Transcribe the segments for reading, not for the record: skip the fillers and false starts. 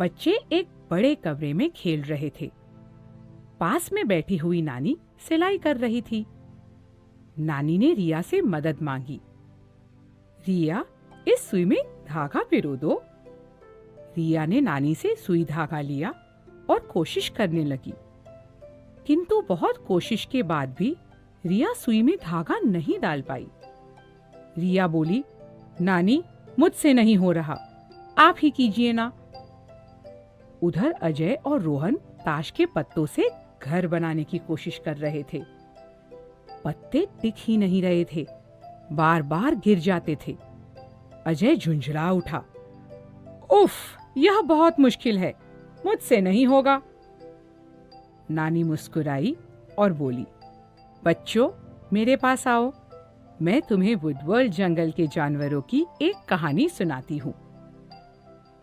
बच्चे एक बड़े कमरे में खेल रहे थे। पास में बैठी हुई नानी सिलाई कर रही थी। नानी ने रिया से मदद मांगी। रिया, इस सुई में धागा पिरो दो। रिया ने नानी से सुई धागा लिया और कोशिश करने लगी, किंतु बहुत कोशिश के बाद भी रिया सुई में धागा नहीं डाल पाई। रिया बोली, नानी, मुझसे नहीं हो रहा, आप ही कीजिए ना। उधर अजय और रोहन ताश के पत्तों से घर बनाने की कोशिश कर रहे थे। पत्ते टिक ही नहीं रहे थे, बार बार गिर जाते थे। अजय झुंझला उठा, उफ, यह बहुत मुश्किल है, मुझसे नहीं होगा। नानी मुस्कुराई और बोली, बच्चों, मेरे पास आओ, मैं तुम्हें वुडवर्ल्ड जंगल के जानवरों की एक कहानी सुनाती हूँ।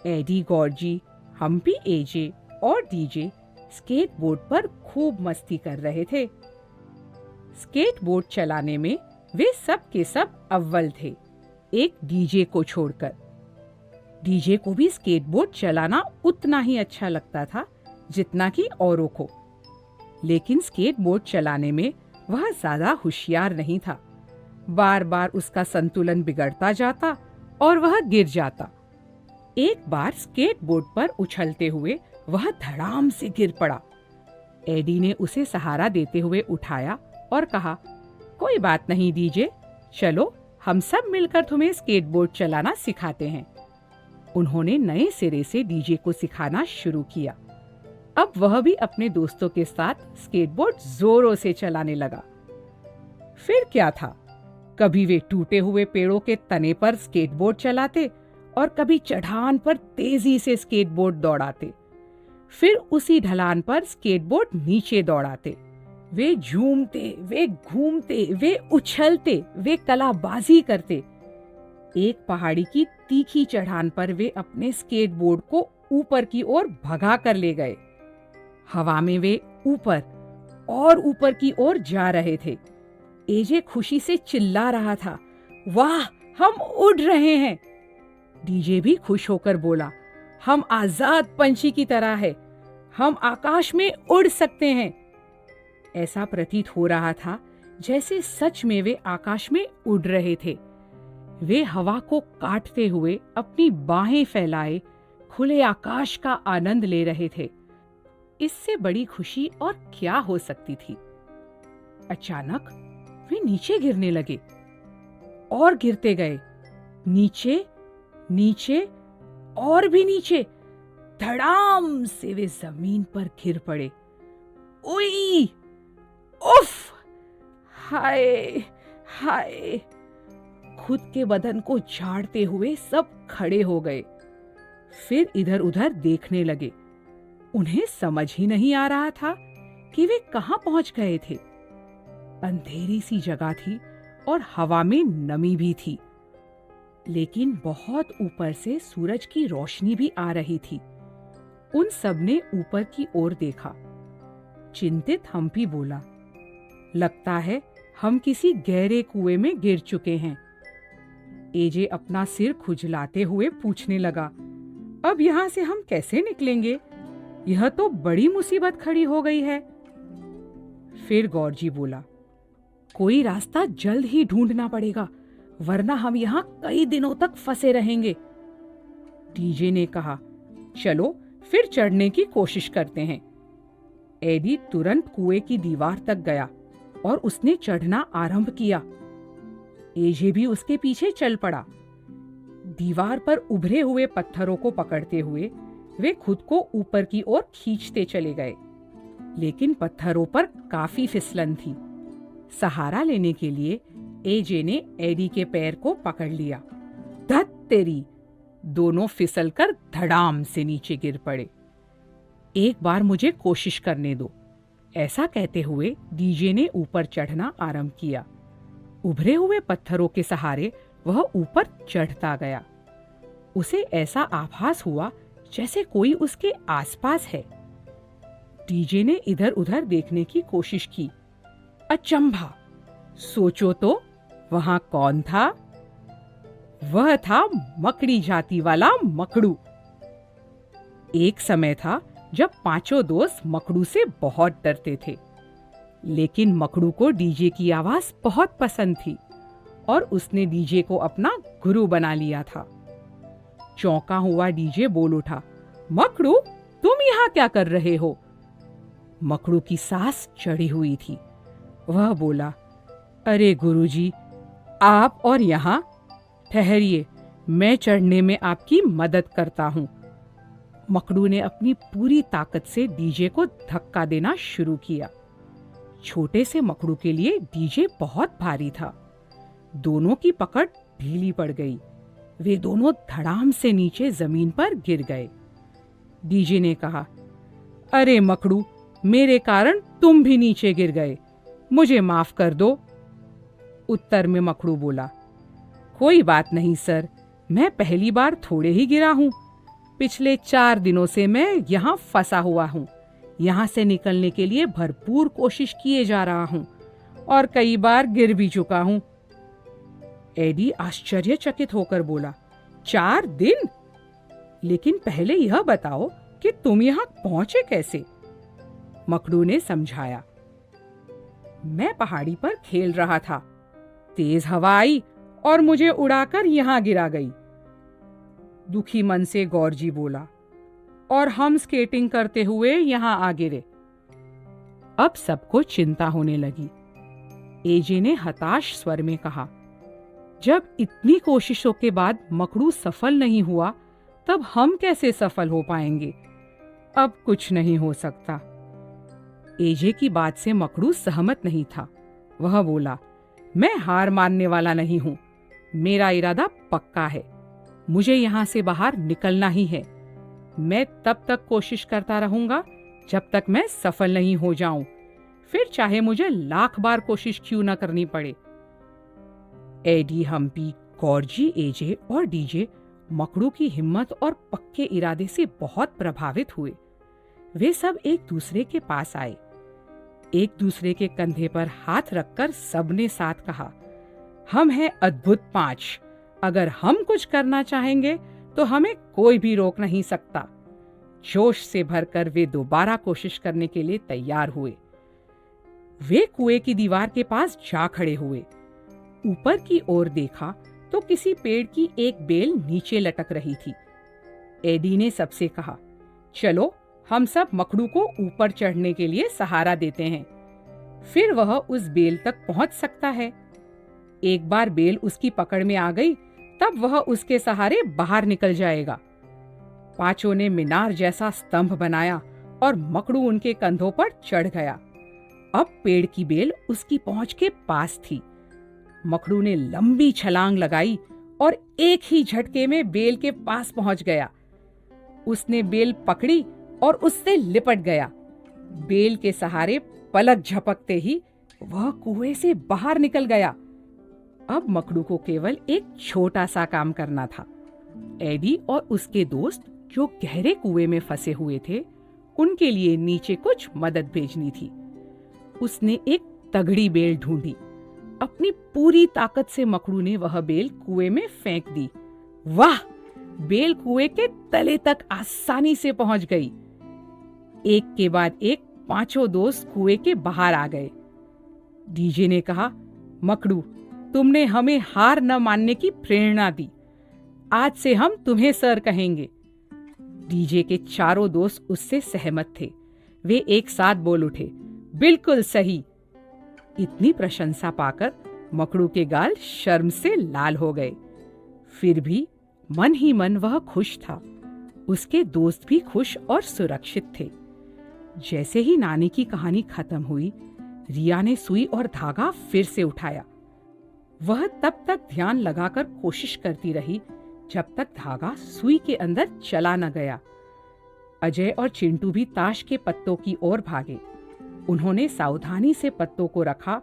एडी गॉर्जी, हम्पी एजे और डीजे स्केटबोर्ड पर खूब मस्ती कर रहे थे। स्केटबोर्ड चलाने में वे सब के सब अव्वल थे, एक डीजे को छोड़कर। डीजे को भी स्केटबोर्ड चलाना उतना ही अच्छा लगता था जितना कि औरों को, लेकिन स्केटबोर्ड चलाने में वह ज्यादा होशियार नहीं था। बार बार उसका संतुलन बिगड़ता जाता और वह गिर जाता। एक बार स्केटबोर्ड पर उछलते हुए वह धड़ाम से गिर पड़ा। एडी ने उसे सहारा देते हुए उठाया और कहा, कोई बात नहीं डीजे, चलो हम सब मिलकर तुम्हें स्केटबोर्ड चलाना सिखाते हैं। उन्होंने नए सिरे से डीजे को सिखाना शुरू किया। अब वह भी अपने दोस्तों के साथ स्केटबोर्ड जोरों से चलाने लगा। फिर क्या था, कभी वे टूटे हुए पेड़ों के तने पर स्केटबोर्ड चलाते और कभी चढ़ान पर तेजी से स्केटबोर्ड दौड़ाते। फिर उसी ढलान पर स्केटबोर्ड नीचे दौड़ाते। वे झूमते, वे घूमते, वे उछलते, वे कलाबाजी करते। एक पहाड़ी की तीखी चढ़ान पर वे अपने स्केटबोर्ड को ऊपर की ओर भगा कर ले गए। हवा में वे ऊपर और ऊपर की ओर जा रहे थे। एजे खुशी से चिल्ला रहा था, वाह, हम उड़ रहे हैं। डीजे भी खुश होकर बोला, हम आजाद पंछी की तरह है, हम आकाश में उड़ सकते हैं। ऐसा प्रतीत हो रहा था जैसे सच में वे आकाश में उड़ रहे थे। वे हवा को काटते हुए अपनी बाहें फैलाए खुले आकाश का आनंद ले रहे थे। इससे बड़ी खुशी और क्या हो सकती थी। अचानक वे नीचे गिरने लगे और गिरते गए, नीचे, नीचे और भी नीचे। धड़ाम से वे जमीन पर गिर पड़े। उई, उफ, हाय हाय। खुद के बदन को झाड़ते हुए सब खड़े हो गए। फिर इधर उधर देखने लगे। उन्हें समझ ही नहीं आ रहा था कि वे कहां पहुंच गए थे। अंधेरी सी जगह थी और हवा में नमी भी थी, लेकिन बहुत ऊपर से सूरज की रोशनी भी आ रही थी। उन सब ने ऊपर की ओर देखा। चिंतित हम्पी बोला, लगता है हम किसी गहरे कुएं में गिर चुके हैं। एजे अपना सिर खुजलाते हुए पूछने लगा, अब यहां से हम कैसे निकलेंगे? यह तो बड़ी मुसीबत खड़ी हो गई है। फिर गौरजी बोला, कोई रास्ता जल्द ही ढूंढना पड़ेगा, वरना हम यहाँ कई दिनों तक फंसे रहेंगे। डीजे ने कहा, चलो फिर चढ़ने की कोशिश करते हैं। एडी तुरंत कुएं की दीवार तक गया और उसने चढ़ना आरंभ किया। एजे भी उसके पीछे चल पड़ा। दीवार पर उभरे हुए पत्थरों को पकड़ते हुए वे खुद को ऊपर की ओर खींचते चले गए, लेकिन पत्थरों पर काफी फिसलन थी। सहारा लेने के लिए एजे ने एडी के पैर को पकड़ लिया। धत तेरी! दोनों फिसलकर धड़ाम से नीचे गिर पड़े। एक बार मुझे कोशिश करने दो, ऐसा कहते हुए डीजे ने ऊपर चढ़ना आरंभ किया। उभरे हुए पत्थरों के सहारे वह ऊपर चढ़ता गया। उसे ऐसा आभास हुआ जैसे कोई उसके आसपास है। डीजे ने इधर उधर देखने की कोशिश की। अचंभा! सोचो तो, वहां कौन था? वह था मकड़ी जाति वाला मकड़ू। एक समय था जब पांचों दोस्त मकड़ू से बहुत डरते थे, लेकिन मकड़ू को डीजे की आवाज बहुत पसंद थी और उसने डीजे को अपना गुरु बना लिया था। चौंका हुआ डीजे बोल उठा, मकड़ू, तुम यहाँ क्या कर रहे हो? मकड़ू की सांस चढ़ी हुई थी। वह बोला, अरे गुरुजी, आप और यहाँ? ठहरिए, मैं चढ़ने में आपकी मदद करता हूँ। मकड़ू ने अपनी पूरी ताकत से डीजे को धक्का देना शुरू किया। छोटे से मकड़ू के लिए डीजे बहुत भारी था। दोनों की पकड़ ढीली पड़ गई। वे दोनों धड़ाम से नीचे जमीन पर गिर गए। डीजे ने कहा, अरे मकड़ू, मेरे कारण तुम भी नीचे गिर गए, मुझे माफ कर दो। उत्तर में मकड़ू बोला, कोई बात नहीं सर, मैं पहली बार थोड़े ही गिरा हूं। पिछले 4 दिनों से मैं यहाँ फंसा हुआ हूँ। यहाँ से निकलने के लिए भरपूर कोशिश किए जा रहा हूँ और कई बार गिर भी चुका हूँ। एडी आश्चर्यचकित होकर बोला, 4 दिन? लेकिन पहले यह बताओ कि तुम यहाँ पहुंचे कैसे? मकड़ू ने समझाया, मैं पहाड़ी पर खेल रहा था। तेज हवा आई और मुझे उड़ाकर यहाँ गिरा गई। दुखी मन से गौरजी बोला, और हम स्केटिंग करते हुए यहाँ आ गिरे। अब सबको चिंता होने लगी। एजे ने हताश स्वर में कहा, जब इतनी कोशिशों के बाद मकड़ू सफल नहीं हुआ, तब हम कैसे सफल हो पाएंगे? अब कुछ नहीं हो सकता। एजे की बात से मकड़ू सहमत नहीं था। वह बोला, मैं हार मानने वाला नहीं हूं। मेरा इरादा पक्का है। मुझे यहां से बाहर निकलना ही है। मैं तब तक कोशिश करता रहूंगा जब तक मैं सफल नहीं हो जाऊं, फिर चाहे मुझे 1,00,000 बार कोशिश क्यों न करनी पड़े। एडी, हम्पी, गौरजी, एजे और डीजे मकड़ू की हिम्मत और पक्के इरादे से बहुत प्रभावित हुए। वे सब एक दूसरे के पास आए। एक दूसरे के कंधे पर हाथ रखकर सबने साथ कहा, हम हैं अद्भुत 5। अगर हम कुछ करना चाहेंगे तो हमें कोई भी रोक नहीं सकता। जोश से भरकर वे दोबारा कोशिश करने के लिए तैयार हुए। वे कुएं की दीवार के पास जा खड़े हुए। ऊपर की ओर देखा तो किसी पेड़ की एक बेल नीचे लटक रही थी। एडी ने सबसे कहा, चलो हम सब मकड़ू को ऊपर चढ़ने के लिए सहारा देते हैं, फिर वह उस बेल तक पहुंच सकता है। एक बार बेल उसकी पकड़ में आ गई, तब वह उसके सहारे बाहर निकल जाएगा। 5 ने मीनार जैसा स्तंभ बनाया और मकड़ू उनके कंधों पर चढ़ गया। अब पेड़ की बेल उसकी पहुंच के पास थी। मकड़ू ने लंबी छलांग लगाई और एक ही झटके में बेल के पास पहुंच गया। उसने बेल पकड़ी और उससे लिपट गया। बेल के सहारे पलक झपकते ही वह कुएं से बाहर निकल गया। अब मकड़ू को केवल एक छोटा सा काम करना था। एडी और उसके दोस्त जो गहरे कुएं में फंसे हुए थे, उनके लिए नीचे कुछ मदद भेजनी थी। उसने एक तगड़ी बेल ढूंढी। अपनी पूरी ताकत से मकड़ू ने वह बेल कुएं में फेंक दी। वाह! बेल कुएं के तले तक आसानी से पहुंच गई। एक के बाद एक 5 दोस्त कुएं के बाहर आ गए। डीजे ने कहा, मकड़ू, तुमने हमें हार न मानने की प्रेरणा दी। आज से हम तुम्हें सर कहेंगे। डीजे के 4 दोस्त उससे सहमत थे। वे एक साथ बोल उठे, बिल्कुल सही। इतनी प्रशंसा पाकर मकड़ू के गाल शर्म से लाल हो गए। फिर भी मन ही मन वह खुश था। उसके दोस्त भी खुश और सुरक्षित थे। जैसे ही नानी की कहानी खत्म हुई, रिया ने सुई और धागा फिर से उठाया। वह तब तक ध्यान लगाकर कोशिश करती रही जब तक धागा सुई के अंदर चला न गया। अजय और चिंटू भी ताश के पत्तों की ओर भागे। उन्होंने सावधानी से पत्तों को रखा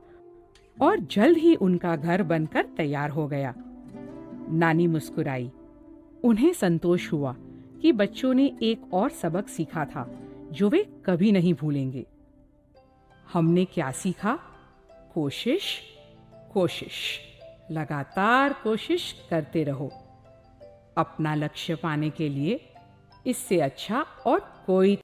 और जल्द ही उनका घर बनकर तैयार हो गया। नानी मुस्कुराई। उन्हें संतोष हुआ कि बच्चों ने एक और सबक सीखा था जो वे कभी नहीं भूलेंगे। हमने क्या सीखा? कोशिश, कोशिश, लगातार कोशिश करते रहो। अपना लक्ष्य पाने के लिए इससे अच्छा और कोई